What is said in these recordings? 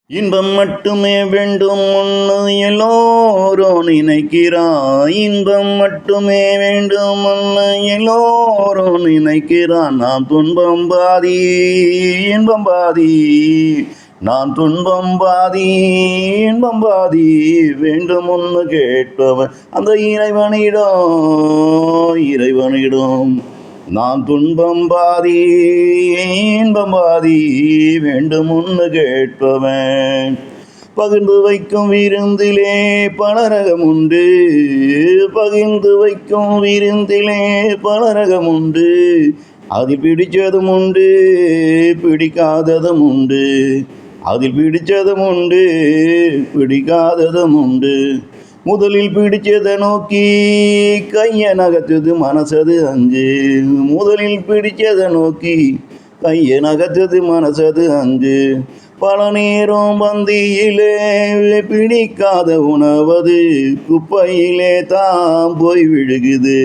இன்பம் மட்டுமே வேண்டும் ஒன்று எல்லோரும் நினைக்கிறான். இன்பம் மட்டுமே வேண்டும் ஒன்று எல்லோரும் நினைக்கிறான். நான் துன்பம் பாதி இன்பம் பாதி, நான் துன்பம் பாதி இன்பம் பாதி வேண்டும் ஒன்று கேட்பவன் அந்த இறைவனிடம் நான் துன்பம் பாதி இன்பம் பாதி வேண்டும் ஒன்று கேட்பவன். பகிர்ந்து வைக்கும் விருந்திலே பலரகம் உண்டு, பகிர்ந்து வைக்கும் விருந்திலே பலரகம் உண்டு. அதில் பிடிச்சதும் உண்டு பிடிக்காததும் உண்டு, அதில் பிடிச்சதும் உண்டு பிடிக்காததும் உண்டு. முதலில் பிடிச்சதை நோக்கி கையை நகர்த்தது மனசது அஞ்சு, முதலில் பிடிச்சதை நோக்கி கையை நகர்த்தது மனசது அஞ்சு. பல நேரம் பந்தியிலே பிடிக்காத உணவது குப்பையிலே தான் போய் விழுகுது.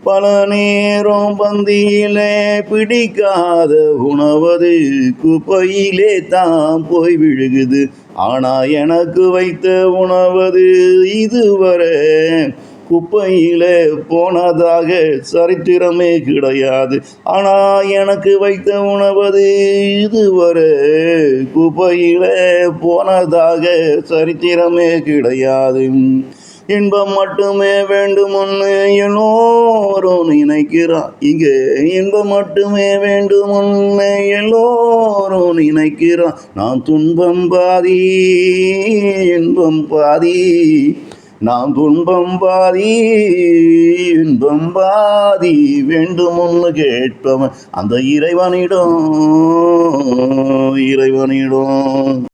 பல நேரம் பந்தியிலே பிடிக்காத உணவது குப்பையிலே தான் போய் விழுகுது. ஆனா எனக்கு வைத்த உணவது இதுவரை குப்பையில போனதாக சரித்திரமே கிடையாது. ஆனா எனக்கு வைத்த உணவது இதுவரை குப்பையில போனதாக சரித்திரமே கிடையாது. இன்பம் மட்டுமே வேண்டும்னு எல்லோரும் நினைக்கிறான். இங்கே இன்பம் மட்டுமே வேண்டும்னு எல்லோரும் நினைக்கிறான். நான் துன்பம் பாதி இன்பம் பாதி, நான் துன்பம் பாதி இன்பம் பாதி வேண்டும்னு கேட்பவன் அந்த இறைவனிடம்.